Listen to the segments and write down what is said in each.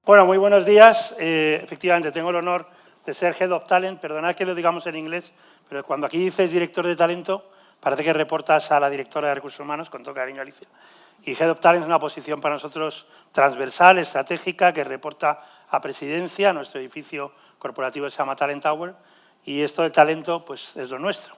Bueno, muy buenos días. Efectivamente, tengo el honor de ser Head of Talent. Perdonad que lo digamos en inglés, pero cuando aquí dices director de talento, parece que reportas a la directora de Recursos Humanos, con todo cariño, Alicia. Y Head of Talent es una posición para nosotros transversal, estratégica, que reporta a Presidencia. Nuestro edificio corporativo se llama Talent Tower. Y esto de talento pues, es lo nuestro.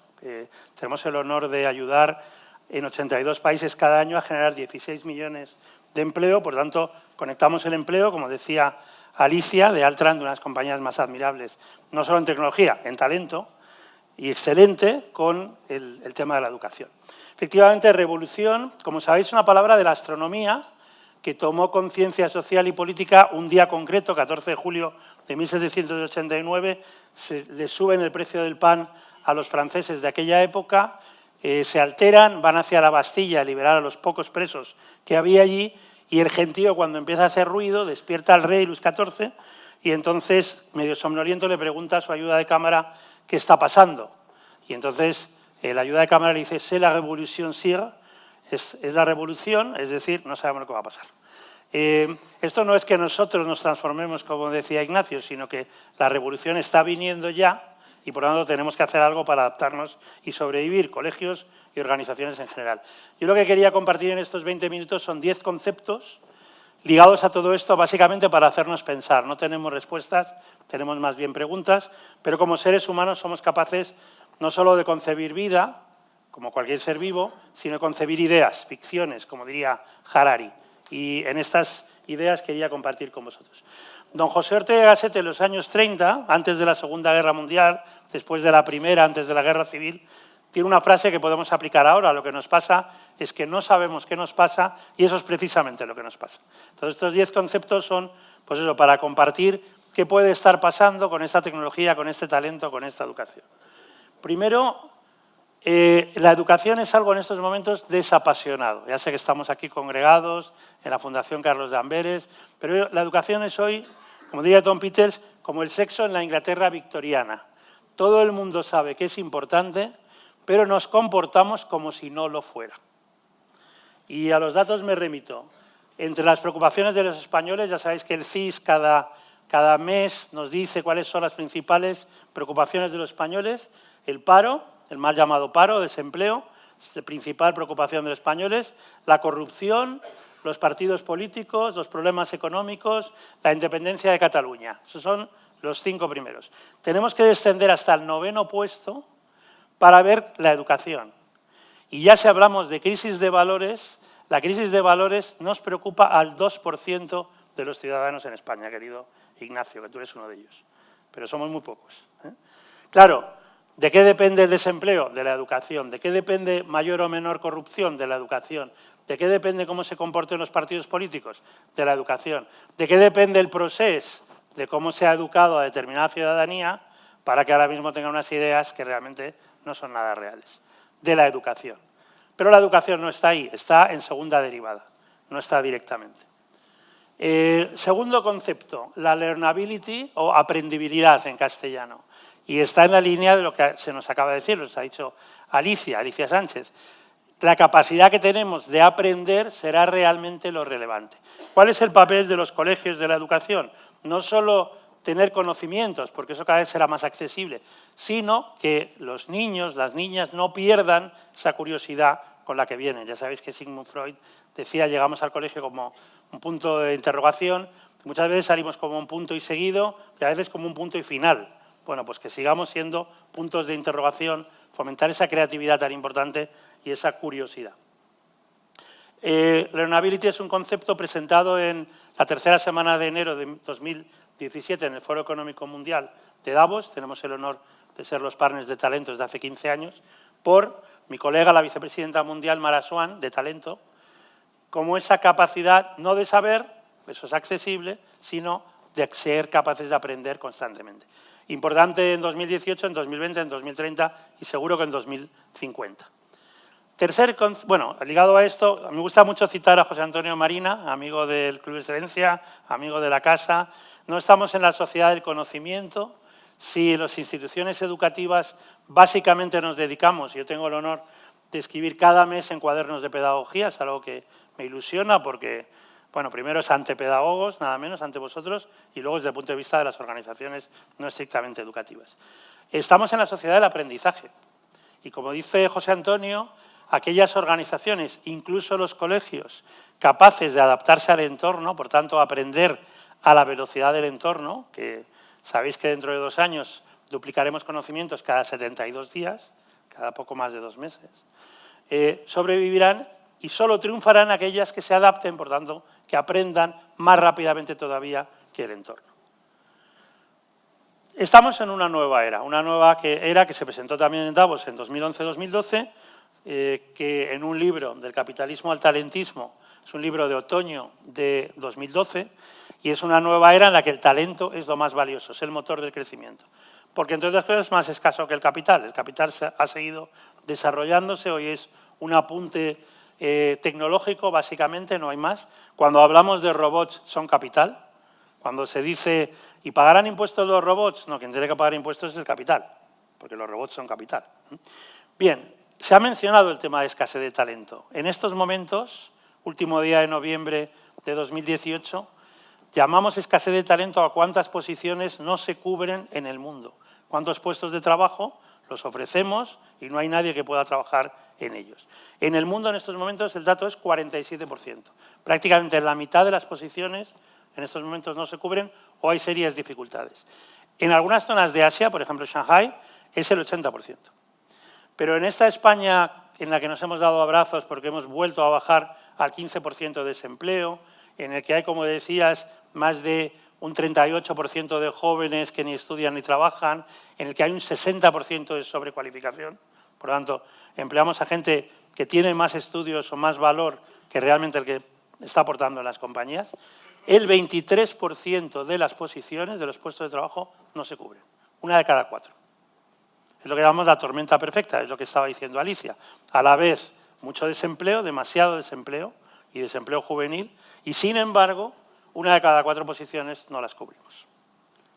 Tenemos el honor de ayudar en 82 países cada año a generar 16 millones de empleo. Por lo tanto, conectamos el empleo, como decía Alicia, de Altran, de unas compañías más admirables, no solo en tecnología, en talento, y excelente con el tema de la educación. Efectivamente, revolución, como sabéis, es una palabra de la astronomía que tomó conciencia social y política un día concreto, 14 de julio de 1789, le suben el precio del pan a los franceses de aquella época, se alteran, van hacia la Bastilla a liberar a los pocos presos que había allí, y el gentío, cuando empieza a hacer ruido, despierta al rey Luis XIV, y entonces, medio somnoliento, le pregunta a su ayuda de cámara qué está pasando. Y entonces el ayuda de cámara le dice, c'est la révolution, sire, es la revolución, es decir, no sabemos lo que va a pasar. Esto no es que nosotros nos transformemos, como decía Ignacio, sino que la revolución está viniendo ya, y por lo tanto tenemos que hacer algo para adaptarnos y sobrevivir, colegios y organizaciones en general. Yo lo que quería compartir en estos 20 minutos son 10 conceptos ligados a todo esto, básicamente para hacernos pensar. No tenemos respuestas, tenemos más bien preguntas, pero como seres humanos somos capaces no solo de concebir vida, como cualquier ser vivo, sino de concebir ideas, ficciones, como diría Harari. Y en estas ideas quería compartir con vosotros. Don José Ortega y Gasset, en los años 30, antes de la Segunda Guerra Mundial, después de la Primera, antes de la Guerra Civil, tiene una frase que podemos aplicar ahora. Lo que nos pasa es que no sabemos qué nos pasa y eso es precisamente lo que nos pasa. Entonces, estos 10 conceptos son, pues eso, para compartir qué puede estar pasando con esta tecnología, con este talento, con esta educación. Primero, la educación es algo en estos momentos desapasionado. Ya sé que estamos aquí congregados en la Fundación Carlos de Amberes, pero la educación es hoy, como diría Tom Peters, como el sexo en la Inglaterra victoriana. Todo el mundo sabe que es importante, pero nos comportamos como si no lo fuera. Y a los datos me remito. Entre las preocupaciones de los españoles, ya sabéis que el CIS cada mes nos dice cuáles son las principales preocupaciones de los españoles. El paro, el mal llamado paro, desempleo, es la principal preocupación de los españoles. La corrupción, los partidos políticos, los problemas económicos, la independencia de Cataluña. Esos son los 5 primeros. Tenemos que descender hasta el 9º puesto para ver la educación. Y ya si hablamos de crisis de valores, la crisis de valores nos preocupa al 2% de los ciudadanos en España, querido Ignacio, que tú eres uno de ellos. Pero somos muy pocos. Claro, ¿de qué depende el desempleo? De la educación. ¿De qué depende mayor o menor corrupción? De la educación. ¿De qué depende cómo se comporten los partidos políticos? De la educación. ¿De qué depende el proceso? De cómo se ha educado a determinada ciudadanía para que ahora mismo tengan unas ideas que realmente no son nada reales. De la educación. Pero la educación no está ahí, está en segunda derivada, no está directamente. Segundo concepto, la learnability o aprendibilidad en castellano. Y está en la línea de lo que se nos acaba de decir, lo ha dicho Alicia Sánchez. La capacidad que tenemos de aprender será realmente lo relevante. ¿Cuál es el papel de los colegios de la educación? No solo tener conocimientos, porque eso cada vez será más accesible, sino que los niños, las niñas no pierdan esa curiosidad con la que vienen. Ya sabéis que Sigmund Freud decía, llegamos al colegio como un punto de interrogación, muchas veces salimos como un punto y seguido, y a veces como un punto y final. Bueno, pues que sigamos siendo puntos de interrogación, fomentar esa creatividad tan importante y esa curiosidad. Learnability es un concepto presentado en la tercera semana de enero de 2017 en el Foro Económico Mundial de Davos. Tenemos el honor de ser los partners de talento desde hace 15 años, por mi colega, la vicepresidenta mundial, Mara Swan, de talento, como esa capacidad no de saber, eso es accesible, sino de ser capaces de aprender constantemente. Importante en 2018, en 2020, en 2030 y seguro que en 2050. Bueno, ligado a esto, me gusta mucho citar a José Antonio Marina, amigo del Club de Excelencia, amigo de la Casa. No estamos en la sociedad del conocimiento. Si las instituciones educativas básicamente nos dedicamos, yo tengo el honor de escribir cada mes en cuadernos de pedagogía, es algo que me ilusiona porque Bueno, primero es ante pedagogos, nada menos, ante vosotros, y luego desde el punto de vista de las organizaciones no estrictamente educativas. Estamos en la sociedad del aprendizaje. Y como dice José Antonio, aquellas organizaciones, incluso los colegios, capaces de adaptarse al entorno, por tanto, aprender a la velocidad del entorno, que sabéis que dentro de 2 años duplicaremos conocimientos cada 72 días, cada poco más de 2 meses, sobrevivirán y solo triunfarán aquellas que se adapten, por tanto, que aprendan más rápidamente todavía que el entorno. Estamos en una nueva era que se presentó también en Davos en 2011-2012, que en un libro del capitalismo al talentismo, es un libro de otoño de 2012, y es una nueva era en la que el talento es lo más valioso, es el motor del crecimiento. Porque, entre otras cosas, es más escaso que el capital. El capital ha seguido desarrollándose, hoy es un apunte tecnológico, básicamente, no hay más. Cuando hablamos de robots, son capital. Cuando se dice, ¿y pagarán impuestos los robots? No, quien tiene que pagar impuestos es el capital, porque los robots son capital. Bien, se ha mencionado el tema de escasez de talento. En estos momentos, último día de noviembre de 2018, llamamos escasez de talento a cuántas posiciones no se cubren en el mundo. Cuántos puestos de trabajo los ofrecemos y no hay nadie que pueda trabajar en ellos. En el mundo, en estos momentos, el dato es 47%. Prácticamente la mitad de las posiciones en estos momentos no se cubren o hay serias dificultades. En algunas zonas de Asia, por ejemplo Shanghái, es el 80%. Pero en esta España en la que nos hemos dado abrazos porque hemos vuelto a bajar al 15% de desempleo, en el que hay, como decías, más de un 38% de jóvenes que ni estudian ni trabajan, en el que hay un 60% de sobrecualificación. Por lo tanto, empleamos a gente que tiene más estudios o más valor que realmente el que está aportando en las compañías. El 23% de las posiciones, de los puestos de trabajo, no se cubren. 1 de cada 4. Es lo que llamamos la tormenta perfecta, es lo que estaba diciendo Alicia. A la vez, mucho desempleo, demasiado desempleo y desempleo juvenil, y sin embargo, 1 de cada 4 posiciones no las cubrimos.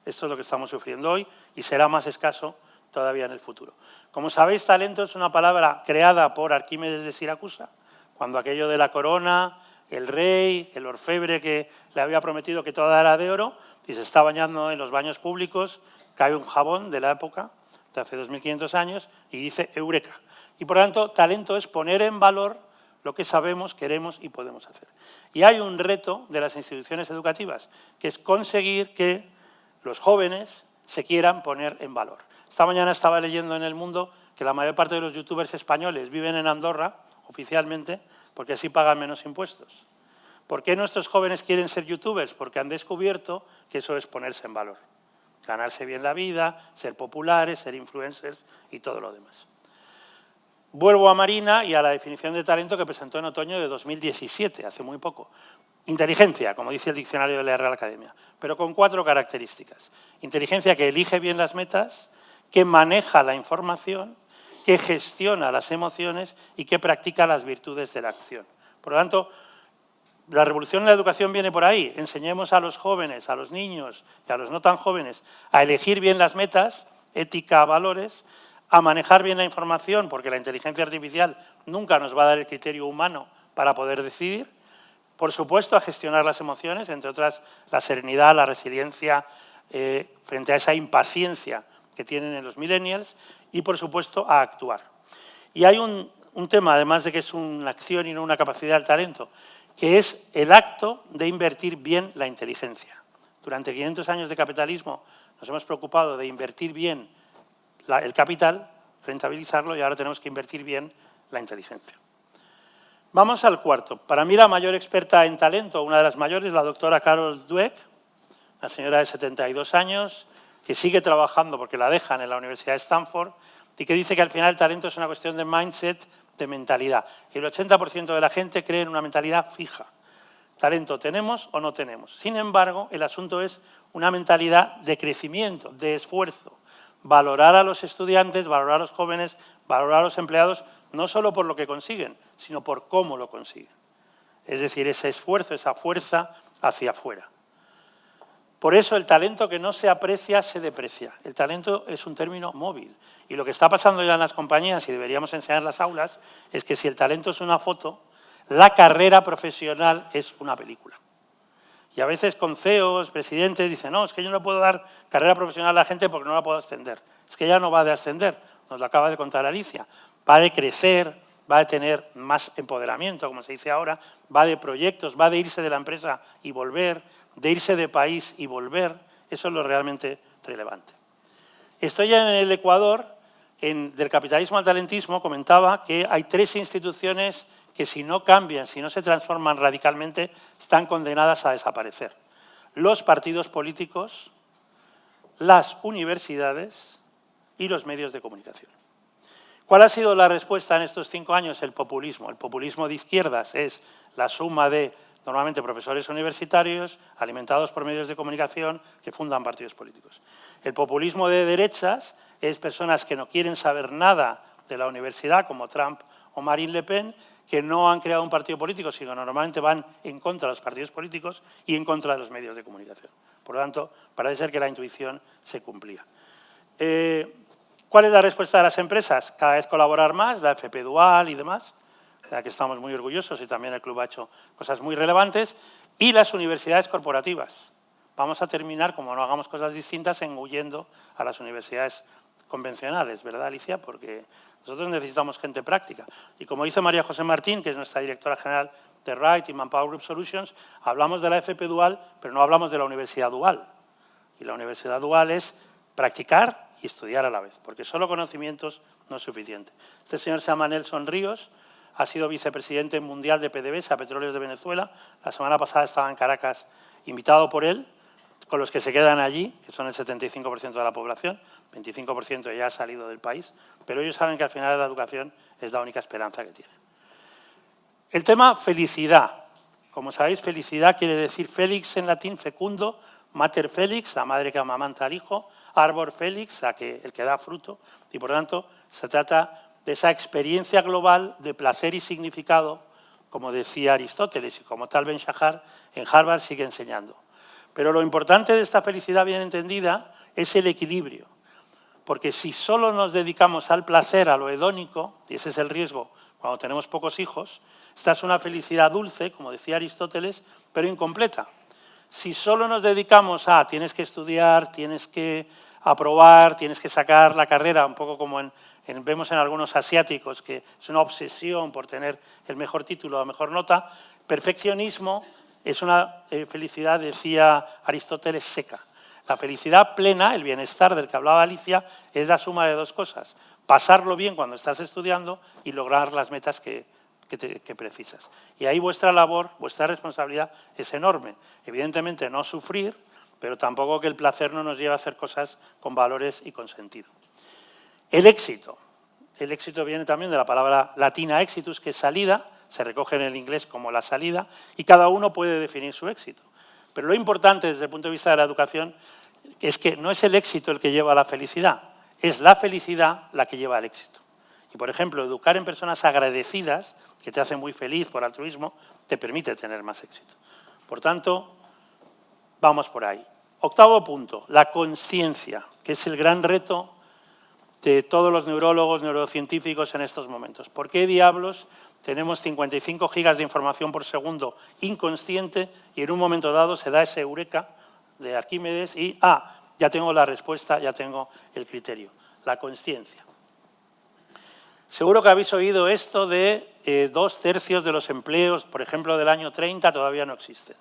Esto es lo que estamos sufriendo hoy y será más escaso todavía en el futuro. Como sabéis, talento es una palabra creada por Arquímedes de Siracusa, cuando aquello de la corona, el rey, el orfebre que le había prometido que toda era de oro, y se está bañando en los baños públicos, cae un jabón de la época, de hace 2500 años, y dice Eureka. Y por lo tanto, talento es poner en valor lo que sabemos, queremos y podemos hacer. Y hay un reto de las instituciones educativas, que es conseguir que los jóvenes se quieran poner en valor. Esta mañana estaba leyendo en El Mundo que la mayor parte de los youtubers españoles viven en Andorra, oficialmente, porque así pagan menos impuestos. ¿Por qué nuestros jóvenes quieren ser youtubers? Porque han descubierto que eso es ponerse en valor. Ganarse bien la vida, ser populares, ser influencers y todo lo demás. Vuelvo a Marina y a la definición de talento que presentó en otoño de 2017, hace muy poco. Inteligencia, como dice el diccionario de la Real Academia, pero con 4 características. Inteligencia que elige bien las metas, que maneja la información, que gestiona las emociones y que practica las virtudes de la acción. Por lo tanto, la revolución en la educación viene por ahí. Enseñemos a los jóvenes, a los niños y a los no tan jóvenes a elegir bien las metas, ética, valores, a manejar bien la información, porque la inteligencia artificial nunca nos va a dar el criterio humano para poder decidir. Por supuesto, a gestionar las emociones, entre otras la serenidad, la resiliencia frente a esa impaciencia que tienen en los millennials y, por supuesto, a actuar. Y hay un tema, además de que es una acción y no una capacidad del talento, que es el acto de invertir bien la inteligencia. Durante 500 años de capitalismo nos hemos preocupado de invertir bien el capital, rentabilizarlo, y ahora tenemos que invertir bien la inteligencia. Vamos al cuarto. Para mí la mayor experta en talento, una de las mayores, la doctora Carol Dweck, una señora de 72 años, que sigue trabajando porque la dejan en la Universidad de Stanford y que dice que al final el talento es una cuestión de mindset, de mentalidad. El 80% de la gente cree en una mentalidad fija. Talento tenemos o no tenemos. Sin embargo, el asunto es una mentalidad de crecimiento, de esfuerzo. Valorar a los estudiantes, valorar a los jóvenes, valorar a los empleados, no solo por lo que consiguen, sino por cómo lo consiguen. Es decir, ese esfuerzo, esa fuerza hacia afuera. Por eso el talento que no se aprecia se deprecia. El talento es un término móvil. Y lo que está pasando ya en las compañías, y deberíamos enseñar en las aulas, es que si el talento es una foto, la carrera profesional es una película. Y a veces con CEOs, presidentes, dicen, no, es que yo no puedo dar carrera profesional a la gente porque no la puedo ascender. Es que ya no va de ascender, nos lo acaba de contar Alicia. Va de crecer, va de tener más empoderamiento, como se dice ahora, va de proyectos, va de irse de la empresa y volver, de irse de país y volver. Eso es lo realmente relevante. Estoy ya en el Ecuador, del capitalismo al talentismo, comentaba que hay 3 instituciones que si no cambian, si no se transforman radicalmente, están condenadas a desaparecer. Los partidos políticos, las universidades y los medios de comunicación. ¿Cuál ha sido la respuesta en estos 5 años? El populismo. El populismo de izquierdas es la suma de, normalmente, profesores universitarios alimentados por medios de comunicación que fundan partidos políticos. El populismo de derechas es personas que no quieren saber nada de la universidad, como Trump o Marine Le Pen, que no han creado un partido político, sino normalmente van en contra de los partidos políticos y en contra de los medios de comunicación. Por lo tanto, parece ser que la intuición se cumplía. ¿Cuál es la respuesta de las empresas? Cada vez colaborar más, la FP Dual y demás, de la que estamos muy orgullosos y también el club ha hecho cosas muy relevantes, y las universidades corporativas. Vamos a terminar, como no hagamos cosas distintas, engullendo a las universidades convencionales, ¿verdad, Alicia? Porque nosotros necesitamos gente práctica. Y como dice María José Martín, que es nuestra directora general de RIGHT y Manpower Group Solutions, hablamos de la FP Dual, pero no hablamos de la universidad dual. Y la universidad dual es practicar y estudiar a la vez, porque solo conocimientos no es suficiente. Este señor se llama Nelson Ríos, ha sido vicepresidente mundial de PDVSA, Petróleos de Venezuela. La semana pasada estaba en Caracas, invitado por él, con los que se quedan allí, que son el 75% de la población, 25% ya ha salido del país, pero ellos saben que al final la educación es la única esperanza que tienen. El tema felicidad. Como sabéis, felicidad quiere decir Félix en latín, fecundo, mater Félix, la madre que amamanta al hijo, arbor Félix, el que da fruto, y por lo tanto se trata de esa experiencia global de placer y significado, como decía Aristóteles y como tal Ben Shahar en Harvard sigue enseñando. Pero lo importante de esta felicidad bien entendida es el equilibrio, porque si solo nos dedicamos al placer, a lo hedónico, y ese es el riesgo cuando tenemos pocos hijos, esta es una felicidad dulce, como decía Aristóteles, pero incompleta. Si solo nos dedicamos a tienes que estudiar, tienes que aprobar, tienes que sacar la carrera, un poco como vemos en algunos asiáticos, que es una obsesión por tener el mejor título, la mejor nota, perfeccionismo es una felicidad, decía Aristóteles, seca. La felicidad plena, el bienestar del que hablaba Alicia, es la suma de 2 cosas. Pasarlo bien cuando estás estudiando y lograr las metas que precisas. Y ahí vuestra labor, vuestra responsabilidad es enorme. Evidentemente no sufrir, pero tampoco que el placer no nos lleve a hacer cosas con valores y con sentido. El éxito. El éxito viene también de la palabra latina exitus, que es salida, se recoge en el inglés como la salida, y cada uno puede definir su éxito. Pero lo importante desde el punto de vista de la educación es que no es el éxito el que lleva a la felicidad, es la felicidad la que lleva al éxito. Y, por ejemplo, educar en personas agradecidas, que te hacen muy feliz por altruismo, te permite tener más éxito. Por tanto, vamos por ahí. 8º punto, la consciencia, que es el gran reto de todos los neurólogos, neurocientíficos en estos momentos. ¿Por qué diablos tenemos 55 gigas de información por segundo inconsciente y en un momento dado se da ese eureka de Arquímedes y, ya tengo la respuesta, ya tengo el criterio? La consciencia. Seguro que habéis oído esto de 2/3 de los empleos, por ejemplo, del año 30 todavía no existen.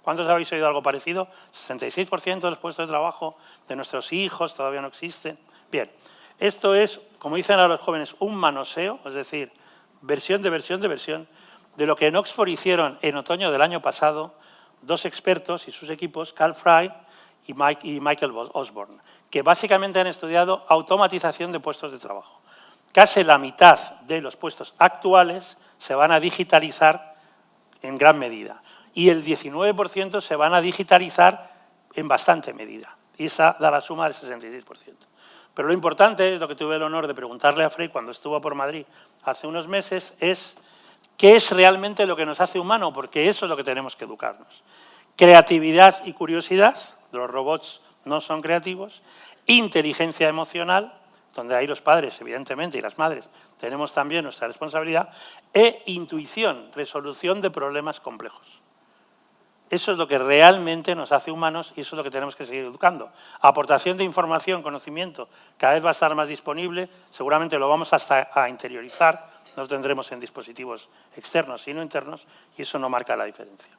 ¿Cuántos habéis oído algo parecido? 66% de los puestos de trabajo de nuestros hijos todavía no existen. Bien, esto es, como dicen a los jóvenes, un manoseo, es decir, versión de versión de versión, de lo que en Oxford hicieron en otoño del año pasado 2 expertos y sus equipos, Carl Fry y Michael Osborne, que básicamente han estudiado automatización de puestos de trabajo. Casi la mitad de los puestos actuales se van a digitalizar en gran medida y el 19% se van a digitalizar en bastante medida. Y esa da la suma del 66%. Pero lo importante, es lo que tuve el honor de preguntarle a Frey cuando estuvo por Madrid hace unos meses, es qué es realmente lo que nos hace humano, porque eso es lo que tenemos que educarnos. Creatividad y curiosidad, los robots no son creativos, inteligencia emocional, donde ahí los padres, evidentemente, y las madres, tenemos también nuestra responsabilidad, e intuición, resolución de problemas complejos. Eso es lo que realmente nos hace humanos y eso es lo que tenemos que seguir educando. Aportación de información, conocimiento, cada vez va a estar más disponible, seguramente lo vamos hasta a interiorizar, no lo tendremos en dispositivos externos sino internos y eso no marca la diferencia.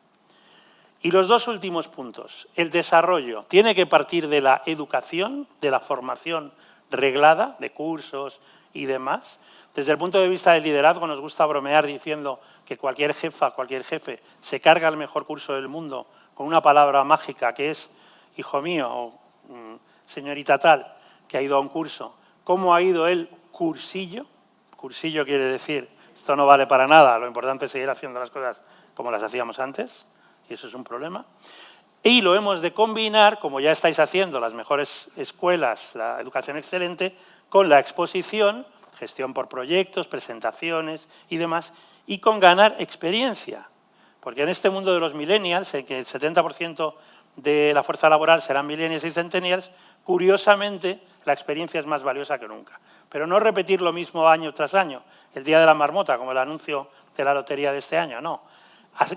Y los dos últimos puntos, el desarrollo tiene que partir de la educación, de la formación reglada, de cursos y demás. Desde el punto de vista del liderazgo nos gusta bromear diciendo que cualquier jefa, cualquier jefe se carga el mejor curso del mundo con una palabra mágica que es hijo mío o señorita tal que ha ido a un curso. ¿Cómo ha ido el cursillo? Cursillo quiere decir, esto no vale para nada, lo importante es seguir haciendo las cosas como las hacíamos antes y eso es un problema. Y lo hemos de combinar, como ya estáis haciendo las mejores escuelas, la educación excelente, con la exposición, gestión por proyectos, presentaciones y demás, y con ganar experiencia. Porque en este mundo de los millennials, en que el 70% de la fuerza laboral serán millennials y centennials, curiosamente la experiencia es más valiosa que nunca. Pero no repetir lo mismo año tras año, el día de la marmota, como el anuncio de la lotería de este año, no.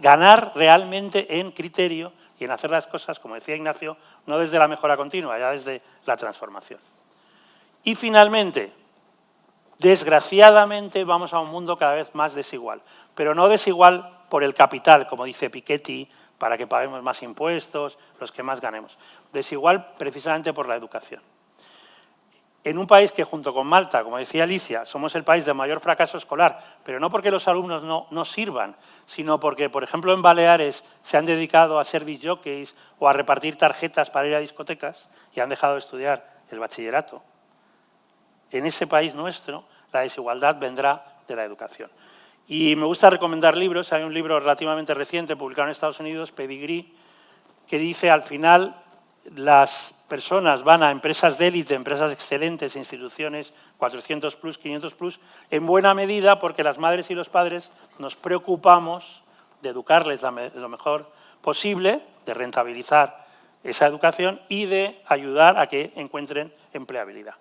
Ganar realmente en criterio y en hacer las cosas, como decía Ignacio, no desde la mejora continua, ya desde la transformación. Y finalmente, desgraciadamente vamos a un mundo cada vez más desigual, pero no desigual por el capital, como dice Piketty, para que paguemos más impuestos, los que más ganemos. Desigual precisamente por la educación. En un país que junto con Malta, como decía Alicia, somos el país de mayor fracaso escolar, pero no porque los alumnos no sirvan, sino porque, por ejemplo, en Baleares se han dedicado a ser disc jockeys o a repartir tarjetas para ir a discotecas y han dejado de estudiar el bachillerato. En ese país nuestro, la desigualdad vendrá de la educación. Y me gusta recomendar libros. Hay un libro relativamente reciente, publicado en Estados Unidos, Pedigree, que dice, al final, las personas van a empresas de élite, empresas excelentes, instituciones 400+, 500+, en buena medida porque las madres y los padres nos preocupamos de educarles lo mejor posible, de rentabilizar esa educación y de ayudar a que encuentren empleabilidad.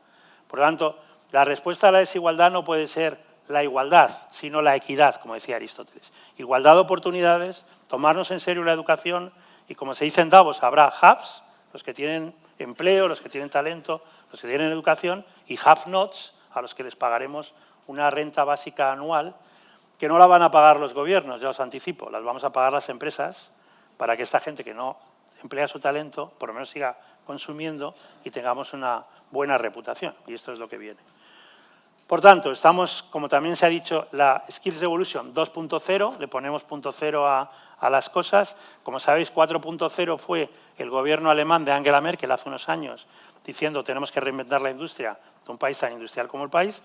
Por lo tanto, la respuesta a la desigualdad no puede ser la igualdad, sino la equidad, como decía Aristóteles. Igualdad de oportunidades, tomarnos en serio la educación y, como se dice en Davos, habrá haves, los que tienen empleo, los que tienen talento, los que tienen educación, y have-nots, a los que les pagaremos una renta básica anual, que no la van a pagar los gobiernos, ya os anticipo, las vamos a pagar las empresas para que esta gente que no emplea su talento, por lo menos siga consumiendo y tengamos una buena reputación. Y esto es lo que viene. Por tanto, estamos, como también se ha dicho, la Skills Revolution 2.0, le ponemos punto cero a las cosas. Como sabéis, 4.0 fue el gobierno alemán de Angela Merkel hace unos años, diciendo tenemos que reinventar la industria de un país tan industrial como el país,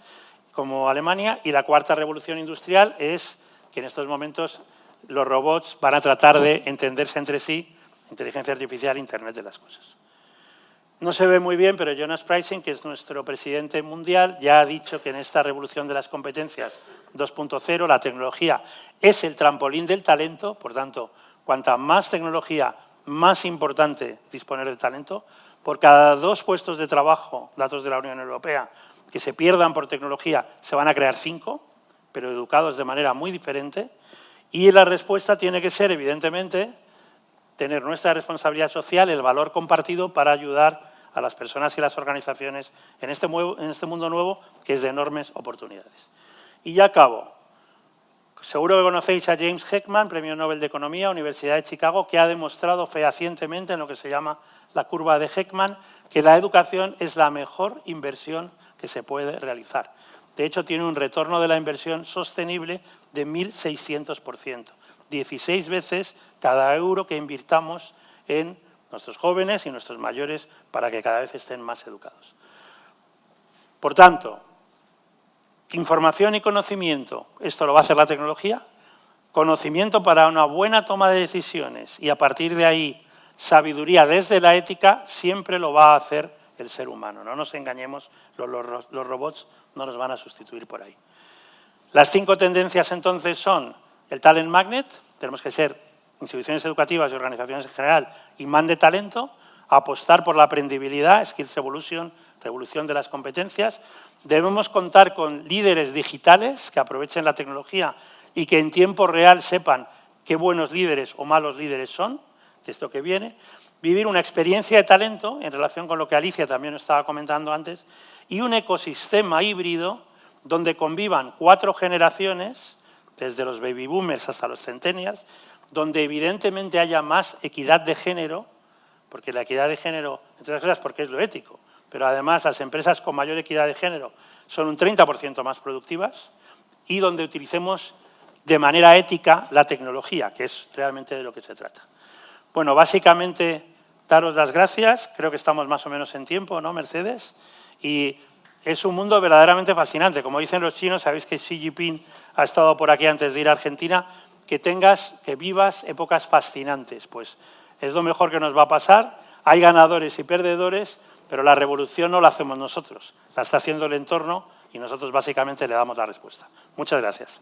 como Alemania. Y la cuarta revolución industrial es que en estos momentos los robots van a tratar de entenderse entre sí, inteligencia artificial, Internet de las cosas. No se ve muy bien, pero Jonas Prising, que es nuestro presidente mundial, ya ha dicho que en esta revolución de las competencias 2.0 la tecnología es el trampolín del talento, por tanto, cuanta más tecnología, más importante disponer de talento. Por cada 2 puestos de trabajo, datos de la Unión Europea, que se pierdan por tecnología, se van a crear 5, pero educados de manera muy diferente. Y la respuesta tiene que ser, evidentemente, tener nuestra responsabilidad social, el valor compartido para ayudar a las personas y las organizaciones en este mundo nuevo que es de enormes oportunidades. Y ya acabo. Seguro que conocéis a James Heckman, Premio Nobel de Economía, Universidad de Chicago, que ha demostrado fehacientemente en lo que se llama la curva de Heckman que la educación es la mejor inversión que se puede realizar. De hecho, tiene un retorno de la inversión sostenible de 1.600%. 16 veces cada euro que invirtamos en nuestros jóvenes y nuestros mayores para que cada vez estén más educados. Por tanto, información y conocimiento, esto lo va a hacer la tecnología, conocimiento para una buena toma de decisiones y a partir de ahí sabiduría desde la ética, siempre lo va a hacer el ser humano. No nos engañemos, los robots no nos van a sustituir por ahí. Las 5 tendencias entonces son el talent magnet, tenemos que ser instituciones educativas y organizaciones en general, imán de talento, apostar por la aprendibilidad, Skills Evolution, revolución de las competencias. Debemos contar con líderes digitales que aprovechen la tecnología y que en tiempo real sepan qué buenos líderes o malos líderes son. de esto que viene, vivir una experiencia de talento en relación con lo que Alicia también estaba comentando antes, y un ecosistema híbrido donde convivan 4 generaciones, desde los baby boomers hasta los centennials, donde evidentemente haya más equidad de género, porque la equidad de género, entre otras cosas, porque es lo ético, pero además las empresas con mayor equidad de género son un 30% más productivas, y donde utilicemos de manera ética la tecnología, que es realmente de lo que se trata. Bueno, básicamente, daros las gracias, creo que estamos más o menos en tiempo, ¿no, Mercedes? Y es un mundo verdaderamente fascinante. Como dicen los chinos, sabéis que Xi Jinping ha estado por aquí antes de ir a Argentina, que vivas épocas fascinantes. Pues es lo mejor que nos va a pasar. Hay ganadores y perdedores, pero la revolución no la hacemos nosotros, la está haciendo el entorno y nosotros básicamente le damos la respuesta. Muchas gracias.